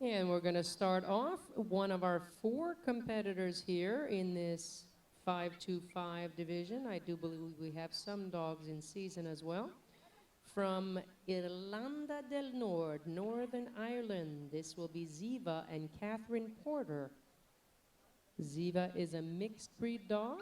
And we're going to start off one of our four competitors here in this 5-2-5 division. I do believe we have some dogs in season as well. From Irlanda del Nord, Northern Ireland, this will be Ziva and Catherine Porter. Ziva is a mixed breed dog.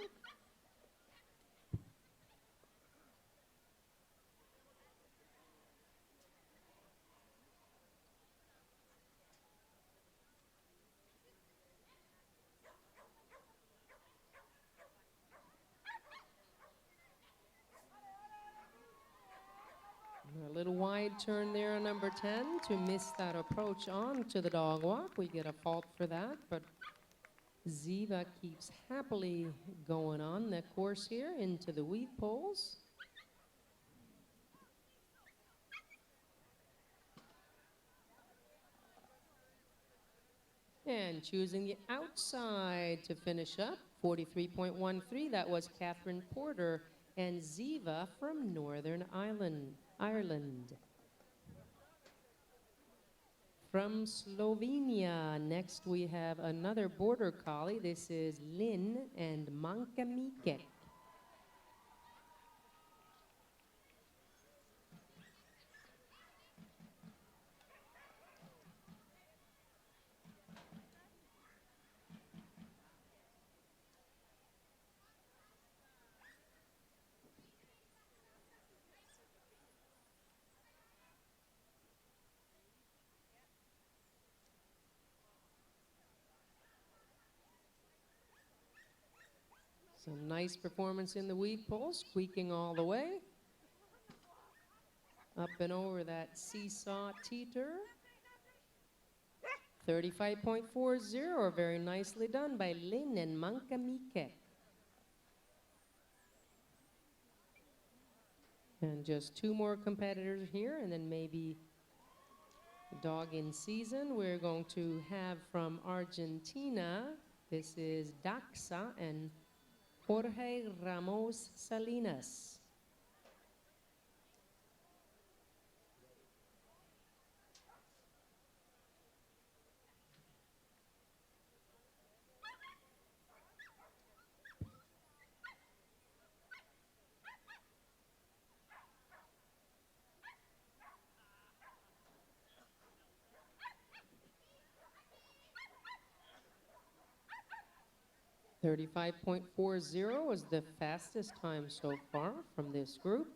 A little wide turn there on number 10 to miss that approach on to the dog walk. We get a fault for that, but Ziva keeps happily going on the course here into the wheat poles. And choosing the outside to finish up, 43.13. That was Catherine Porter and Ziva from Northern Ireland. From Slovenia, next we have another border collie. This is Lynn and Manka Mikek. Some nice performance in the wheat pole, squeaking all the way. Up and over that seesaw teeter. 35.40, very nicely done by Lynn and Manka Mikek. And just two more competitors here, and then maybe dog in season. We're going to have from Argentina, this is Daxa and Jorge Ramos Salinas. .40 was the fastest time so far from this group.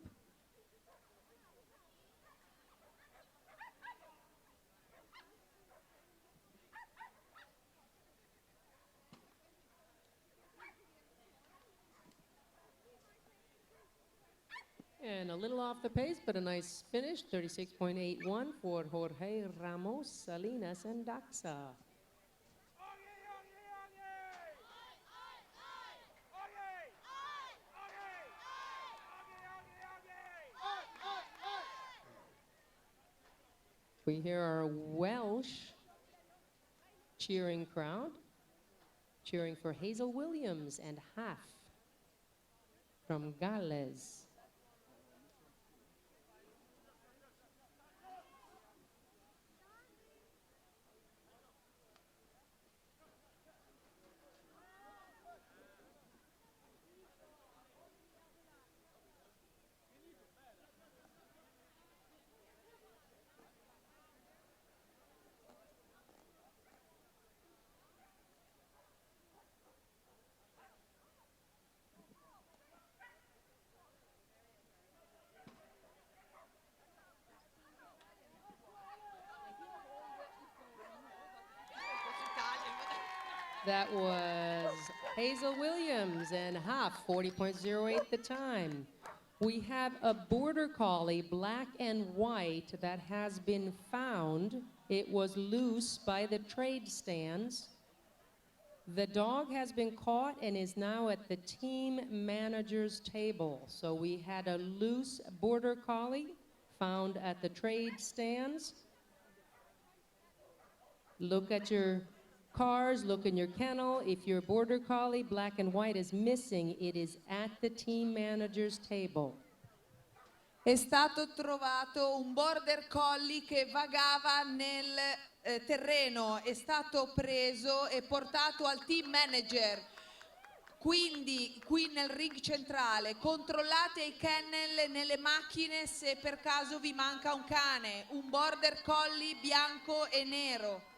And a little off the pace, but a nice finish, 36.81 for Jorge Ramos Salinas and Daxa. We hear our Welsh cheering crowd, cheering for Hazel Williams and Half from Gales. That was Hazel Williams and Half, 40.08 the time. We have a border collie, black and white, that has been found. It was loose by the trade stands. The dog has been caught and is now at the team manager's table. So we had a loose border collie found at the trade stands. Look at your cars, look in your kennel. If your border collie, black and white, is missing, it is at the team manager's table. È stato trovato un border collie che vagava nel terreno, è stato preso e portato al team manager. Quindi qui nel ring centrale controllate i kennel nelle macchine se per caso vi manca un cane, un border collie bianco e nero.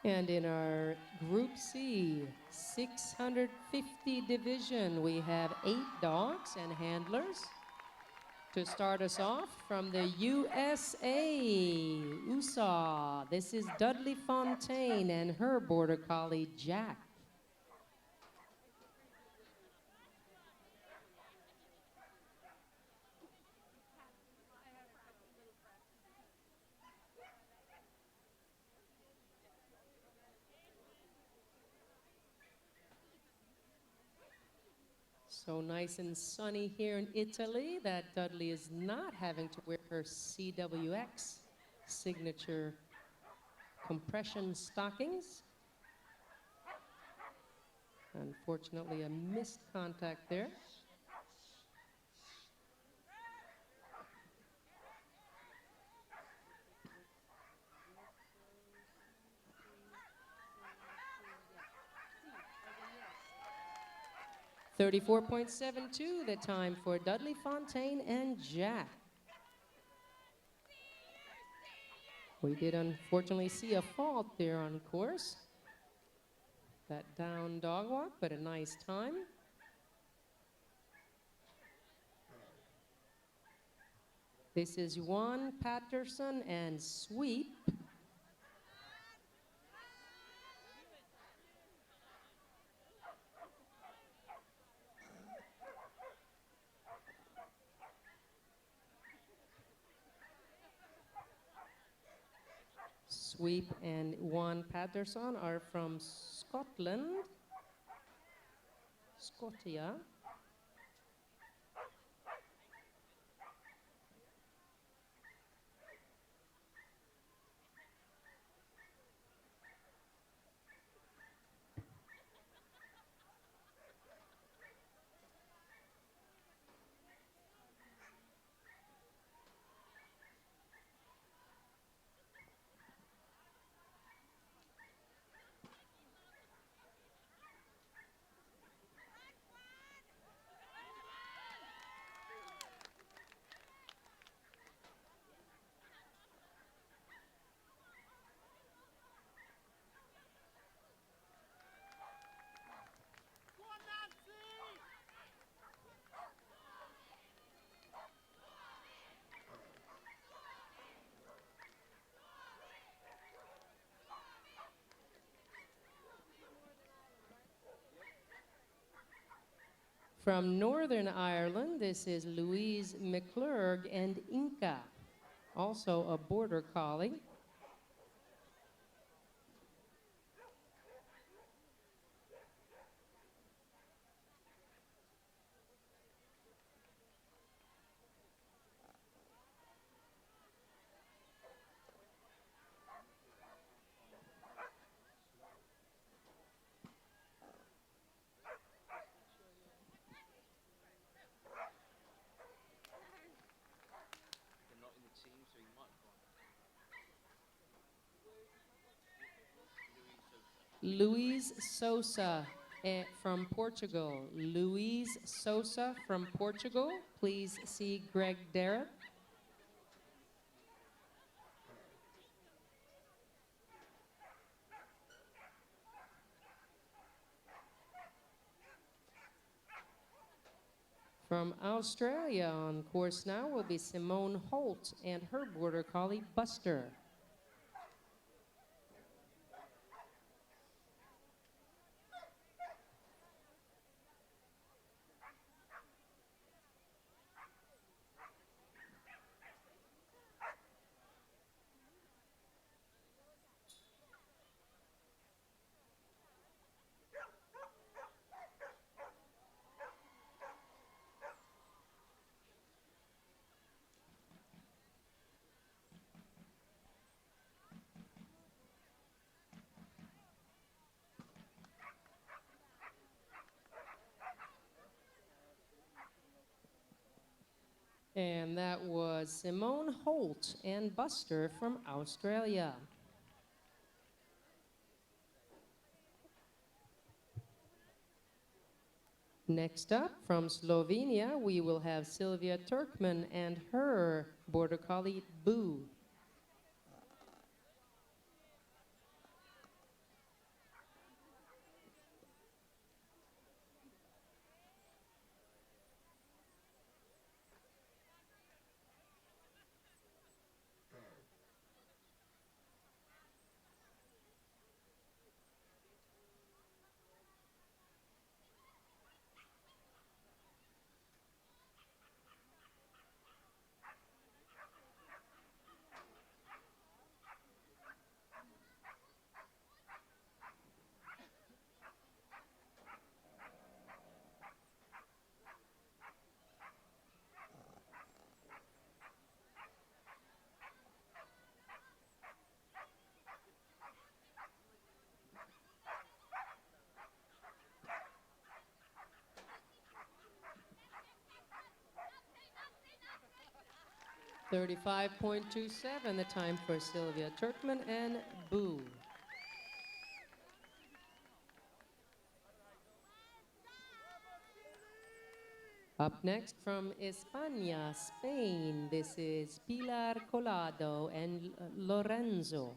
And in our Group C, 650 division, we have 8 dogs and handlers. To start us off from the USA, this is Dudley Fontaine and her border collie, Jack. So nice and sunny here in Italy that Dudley is not having to wear her CWX signature compression stockings. Unfortunately, a missed contact there. .34.72 the time for Dudley Fontaine and Jack. We did unfortunately see a fault there on course. That down dog walk, but a nice time. This is Juan Patterson and Sweep. Sweep and Juan Patterson are from Scotland, Scotia. From Northern Ireland, this is Louise McClurg and Inca, also a border collie. Louise Sosa from Portugal, Luis Sosa from Portugal. Please see Greg Darrett. From Australia on course now will be Simone Holt and her border collie Buster. And that was Simone Holt and Buster from Australia. Next up, from Slovenia, we will have Sylvia Turkman and her border collie Boo. .35.27, the time for Sylvia Turkman and Boo. Up next from España, Spain, this is Pilar Colado and Lorenzo.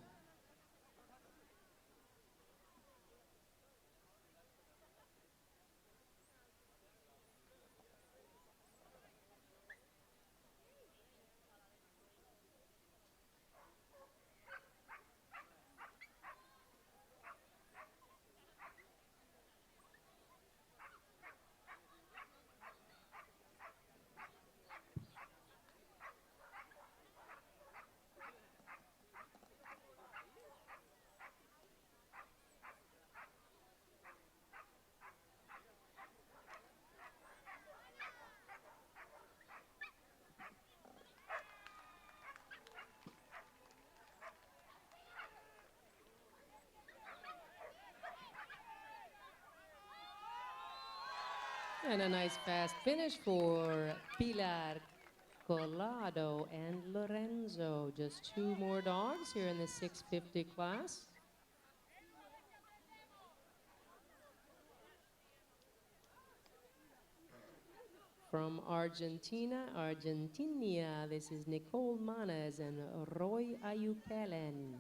And a nice fast finish for Pilar Colado and Lorenzo. Just two more dogs here in the 650 class. From Argentina, this is Nicole Manes and Roy Ayukelen.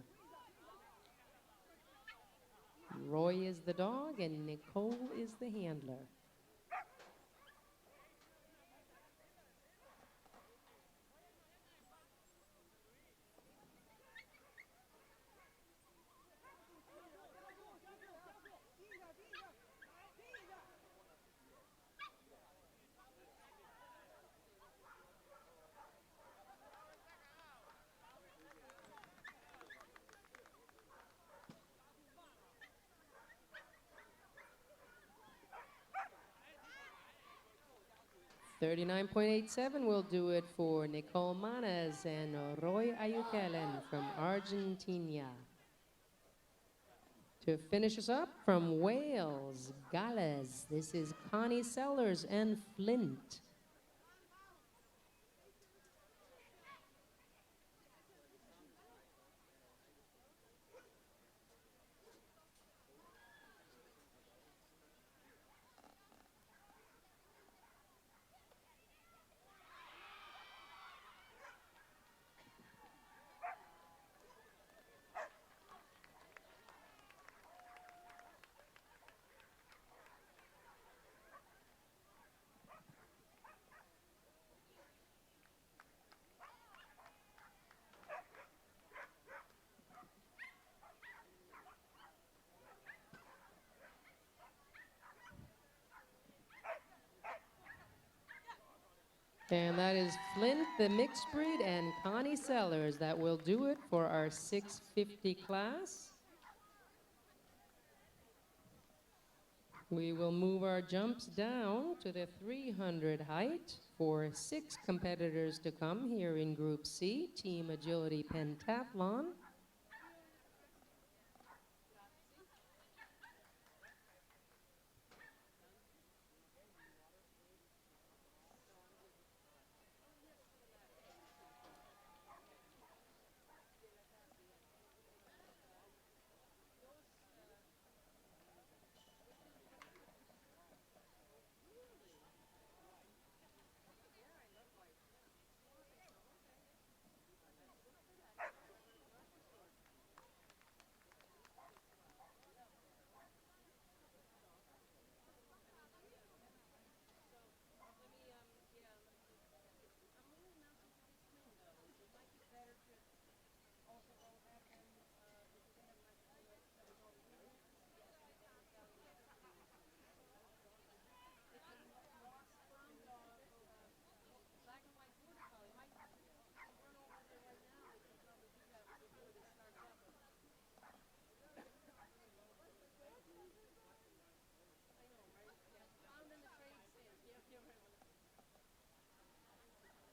Roy is the dog and Nicole is the handler. .39.87 will do it for Nicole Manes and Roy Ayukelen from Argentina. To finish us up from Wales, Gales, this is Connie Sellers and Flint. And that is Flint, the mixed breed, and Connie Sellers. That will do it for our 650 class. We will move our jumps down to the 300 height for 6 competitors to come here in Group C, Team Agility Pentathlon.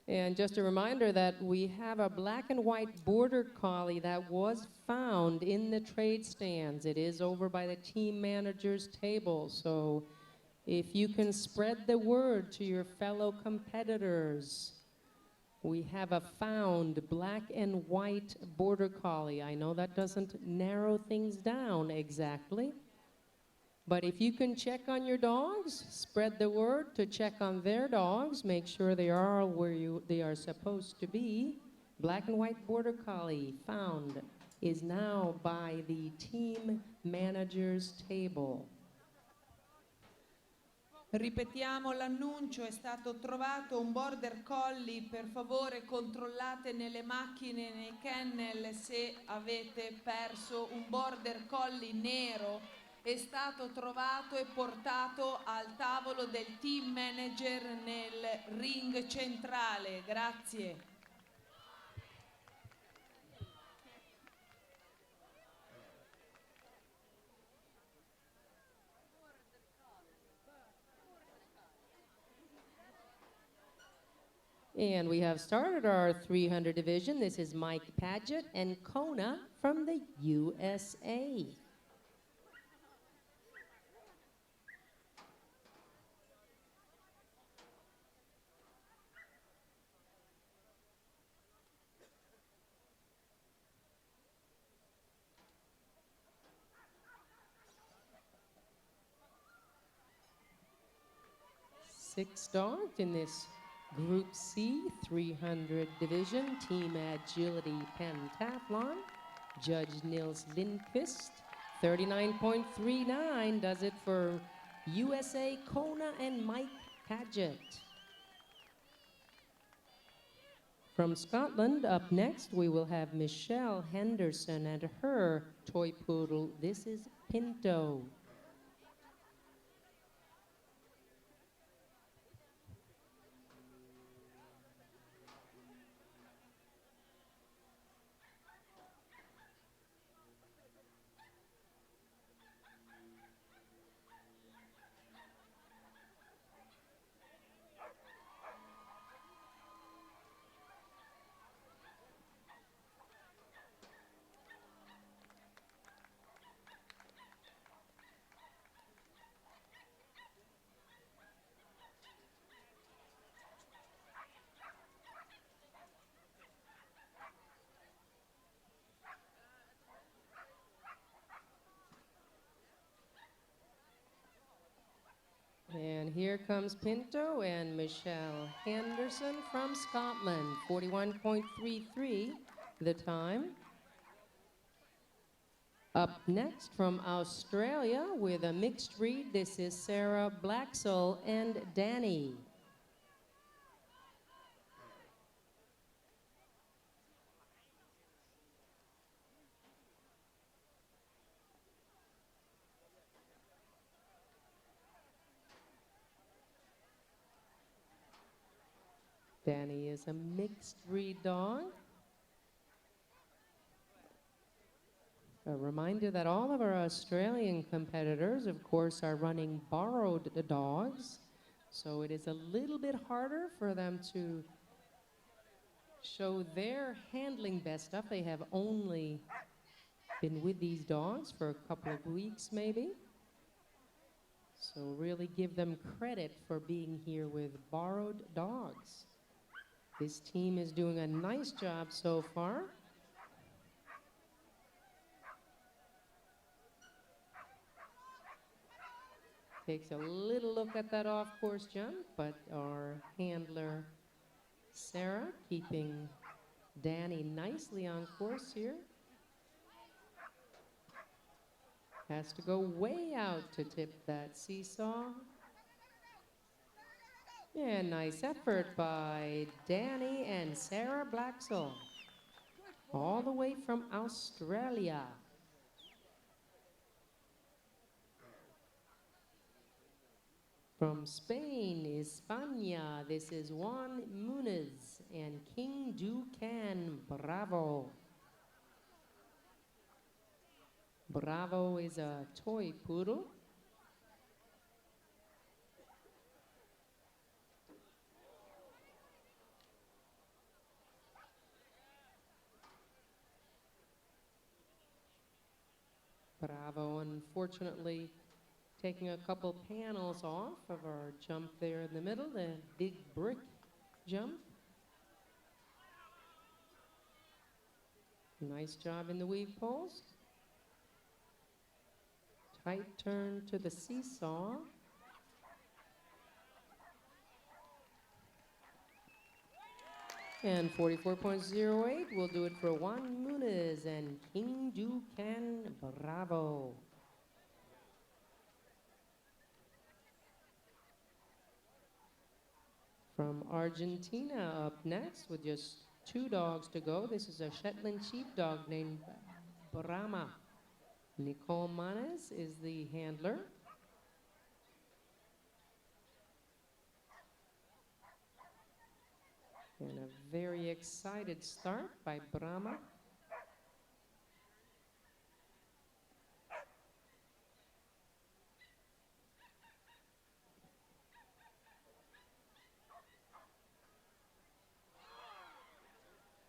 And just a reminder that we have a black and white border collie that was found in the trade stands. It is over by the team manager's table. So if you can spread the word to your fellow competitors, we have a found black and white border collie. I know that doesn't narrow things down exactly, but if you can check on your dogs, spread the word to check on their dogs, make sure they are where they are supposed to be. Black and white border collie found is now by the team manager's table. Ripetiamo l'annuncio, è stato trovato un border collie, per favore controllate nelle macchine, nei kennel se avete perso un border collie nero, è stato trovato e portato al tavolo del team manager nel ring centrale, grazie. And we have started our 300 division. This is Mike Paget and Kona from the USA. Six dogs in this Group C 300 division, Team Agility Pentathlon. Judge Nils Lindqvist, 39.39 does it for USA, Kona, and Mike Paget. From Scotland, up next, we will have Michelle Henderson and her toy poodle. This is Pinto. And here comes Pinto and Michelle Henderson from Scotland, 41.33 the time. Up next from Australia with a mixed breed, this is Sarah Blaxall and Danny. Danny is a mixed breed dog. A reminder that all of our Australian competitors, of course, are running borrowed dogs. So it is a little bit harder for them to show their handling best stuff. They have only been with these dogs for a couple of weeks maybe. So really give them credit for being here with borrowed dogs. This team is doing a nice job so far. Takes a little look at that off-course jump, but our handler, Sarah, keeping Danny nicely on course here. Has to go way out to tip that seesaw. Yeah, nice effort by Danny and Sarah Blaxell, all the way from Australia. From Spain, España, this is Juan Muniz and King Ducan. Bravo. Bravo is a toy poodle. Bravo, unfortunately, taking a couple panels off of our jump there in the middle, the big brick jump. Nice job in the weave poles. Tight turn to the seesaw. And 44.08 will do it for Juan Muniz and King Ducan. Bravo. From Argentina up next with just 2 dogs to go. This is a Shetland sheepdog named Brahma. Nicole Manes is the handler. And a very excited start by Brahma.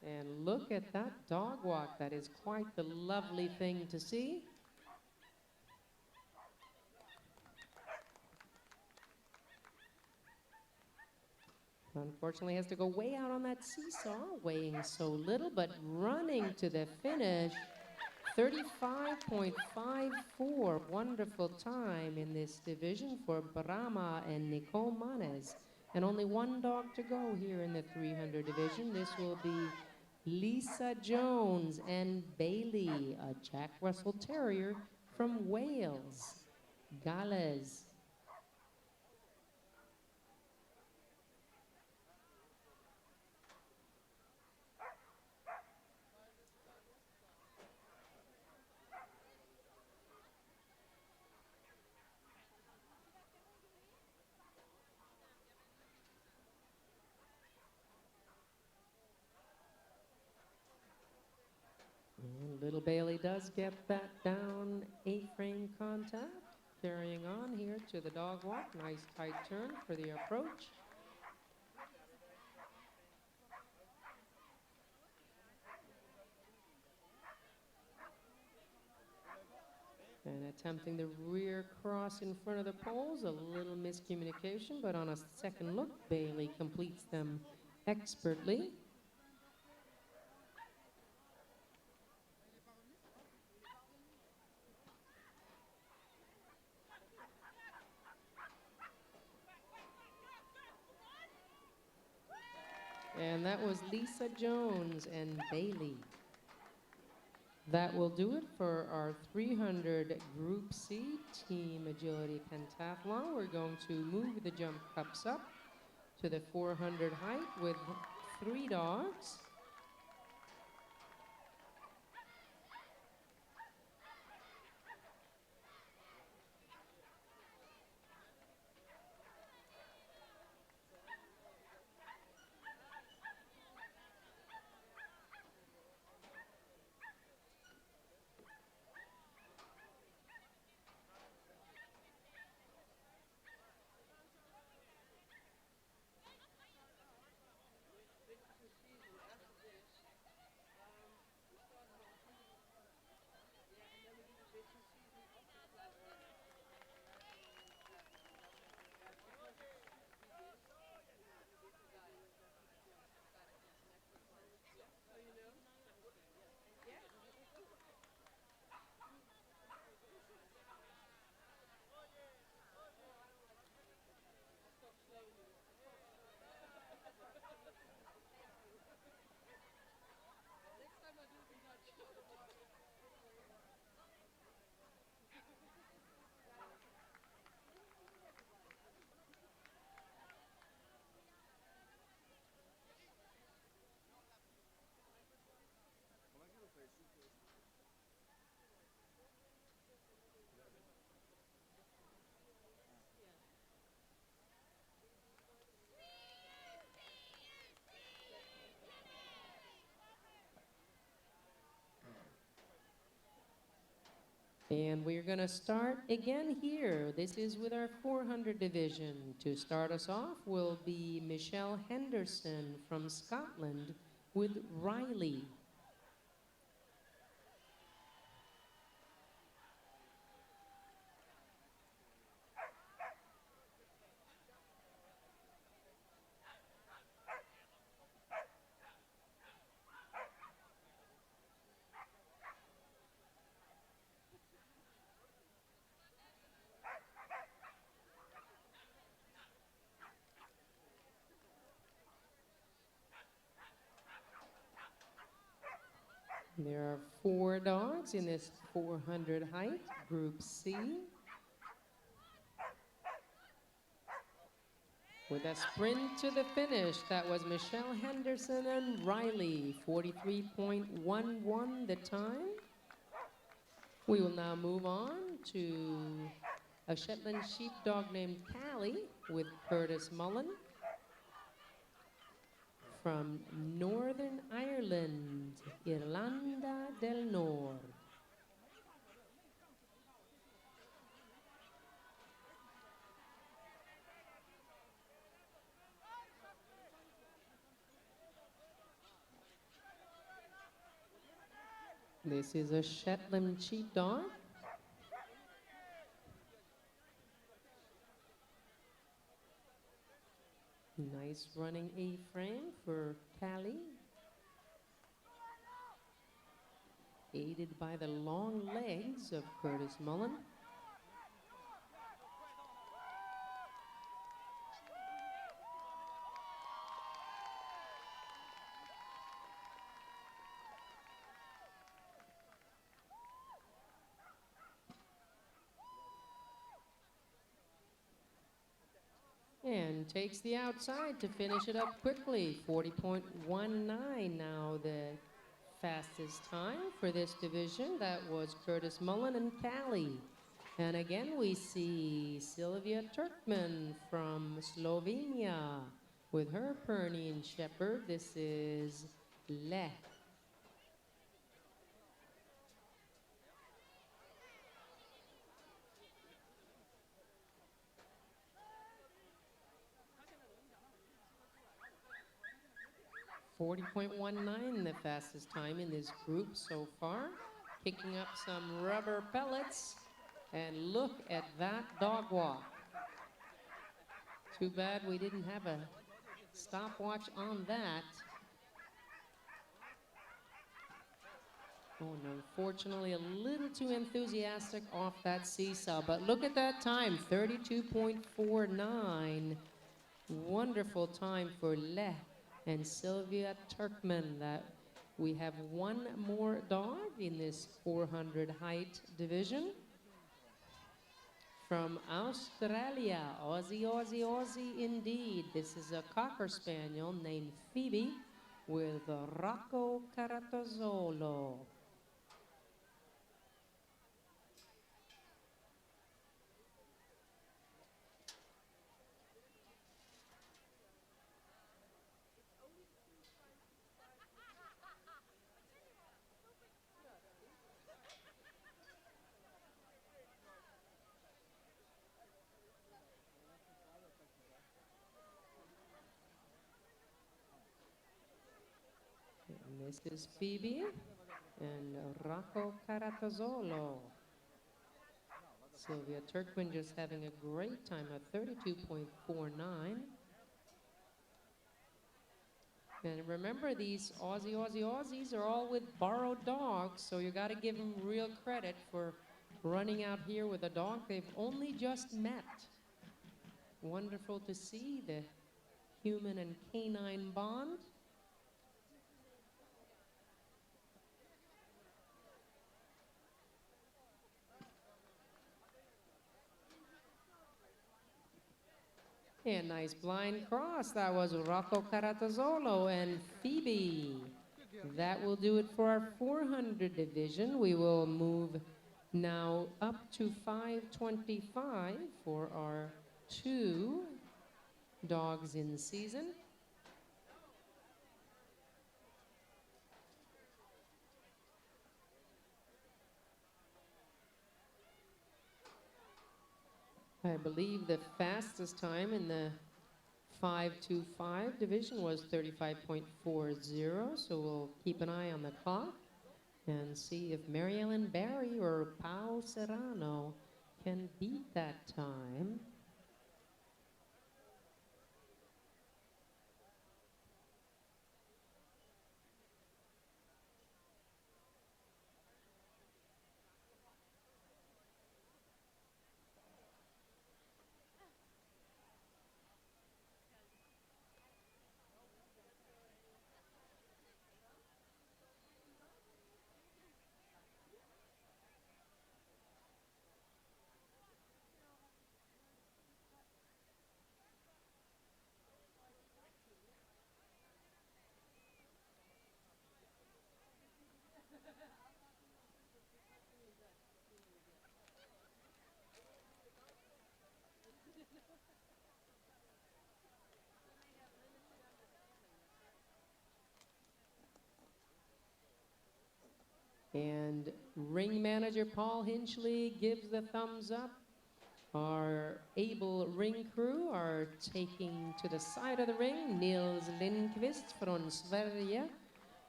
And look at that dog walk. That is quite the lovely thing to see. Unfortunately, has to go way out on that seesaw, weighing so little, but running to the finish. 35.54. Wonderful time in this division for Brahma and Nicole Manes. And only 1 dog to go here in the 300 division. This will be Lisa Jones and Bailey, a Jack Russell Terrier from Wales, Gales. And little Bailey does get that down A-frame contact. Carrying on here to the dog walk. Nice tight turn for the approach. And attempting the rear cross in front of the poles. A little miscommunication, but on a second look, Bailey completes them expertly. And that was Lisa Jones and Bailey. That will do it for our 300 Group C Team Agility Pentathlon. We're going to move the jump cups up to the 400 height with 3 dogs. And we're going to start again here. This is with our 400 division. To start us off will be Michelle Henderson from Scotland with Riley. There are 4 dogs in this 400 height, Group C. With a sprint to the finish, that was Michelle Henderson and Riley, 43.11 the time. We will now move on to a Shetland sheepdog named Callie with Curtis Mullen from Northern Ireland, Irlanda del Nord. This is a Shetland sheepdog. Nice running A-frame for Callie. Aided by the long legs of Curtis Mullen. And takes the outside to finish it up quickly. 40.19 now the fastest time for this division. That was Curtis Mullen and Callie. And again we see Sylvia Turkman from Slovenia with her Pyrenean Shepherd. This is Le. .19, the fastest time in this group so far. Picking up some rubber pellets. And look at that dog walk. Too bad we didn't have a stopwatch on that. Oh, and unfortunately, a little too enthusiastic off that seesaw. But look at that time, 32.49. Wonderful time for Le and Sylvia Turkman. That we have 1 more dog in this 400 height division. From Australia, Aussie, Aussie, Aussie indeed. This is a Cocker Spaniel named Phoebe with Rocco Caratazzolo. And this is Phoebe and Rocco Caratazzolo. Sylvia Turkman just having a great time at 32.49. And remember, these Aussie, Aussie, Aussies are all with borrowed dogs, so you got to give them real credit for running out here with a dog they've only just met. Wonderful to see the human and canine bond. And nice blind cross. That was Rocco Caratazzolo and Phoebe. That will do it for our 400 division. We will move now up to 525 for our 2 dogs in season. I believe the fastest time in the 525 division was 35.40, so we'll keep an eye on the clock and see if Mary Ellen Barry or Pao Serrano can beat that time. And ring manager Paul Hinchley gives the thumbs up. Our able ring crew are taking to the side of the ring. Nils Lindqvist from Sverige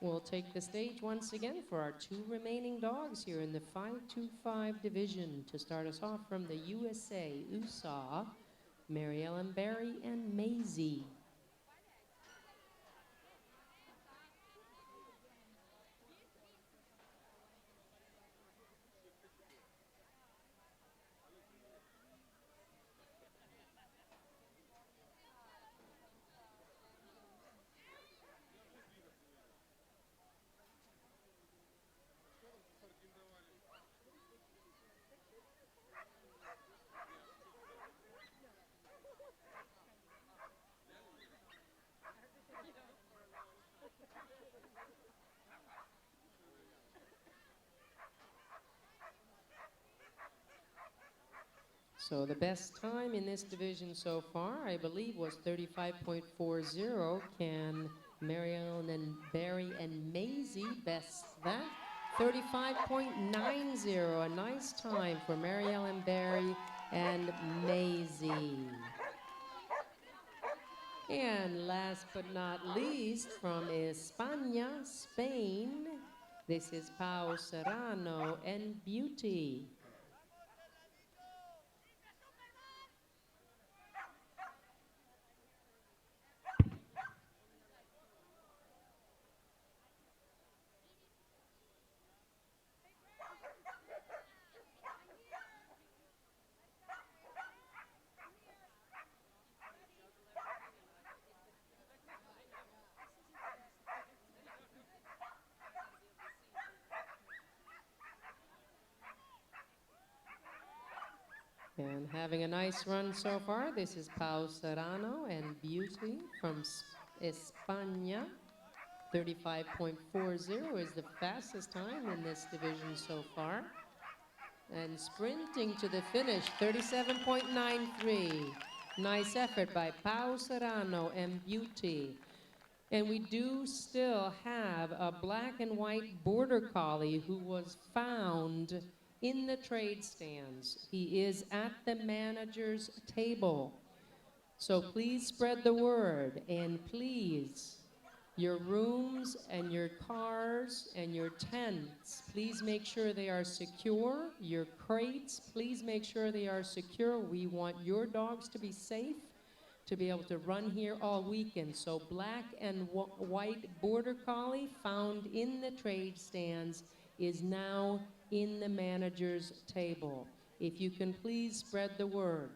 will take the stage once again for our two remaining dogs here in the 525 division. To start us off from the USA, Mary Ellen Barry and Maisie. So the best time in this division so far, I believe, was 35.40. Can Mary Ellen and Barry and Maisie best that? 35.90, a nice time for Mary Ellen Barry and Maisie. And last but not least, from España, Spain, this is Pao Serrano and Beauty. And having a nice run so far, this is Pao Serrano and Beauty from España. 35.40 is the fastest time in this division so far. And sprinting to the finish, 37.93. Nice effort by Pao Serrano and Beauty. And we do still have a black and white border collie who was found in the trade stands. He is at the manager's table. So please spread the word, and please, your rooms and your cars and your tents, please make sure they are secure. Your crates, please make sure they are secure. We want your dogs to be safe, to be able to run here all weekend. So black and white border collie found in the trade stands is now in the manager's table. If you can please spread the word.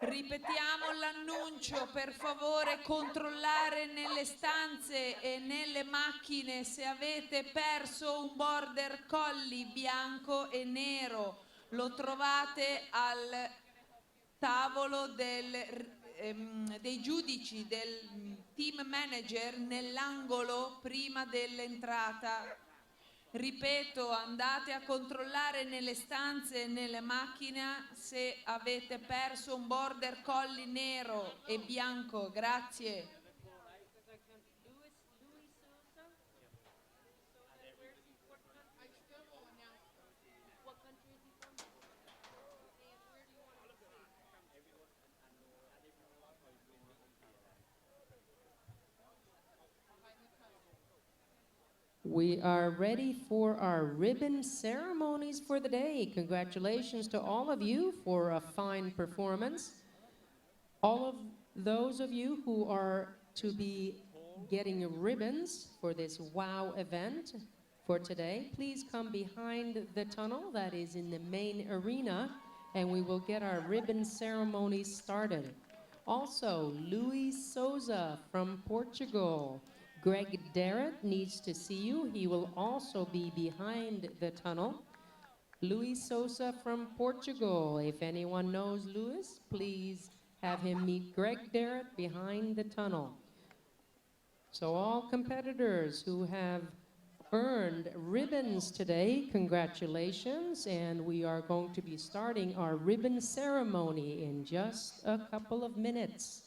Ripetiamo l'annuncio, per favore controllare nelle stanze e nelle macchine se avete perso un border collie bianco e nero. Lo trovate al tavolo dei giudici, del team manager, nell'angolo prima dell'entrata. Ripeto, andate a controllare nelle stanze e nelle macchine se avete perso un border collie nero e bianco. Grazie. We are ready for our ribbon ceremonies for the day. Congratulations to all of you for a fine performance. All of those of you who are to be getting ribbons for this WOW event for today, please come behind the tunnel that is in the main arena, and we will get our ribbon ceremony started. Also, Luis Souza from Portugal. Greg Darrett needs to see you. He will also be behind the tunnel. Luis Souza from Portugal. If anyone knows Luis, please have him meet Greg Darrett behind the tunnel. So all competitors who have earned ribbons today, congratulations, and we are going to be starting our ribbon ceremony in just a couple of minutes.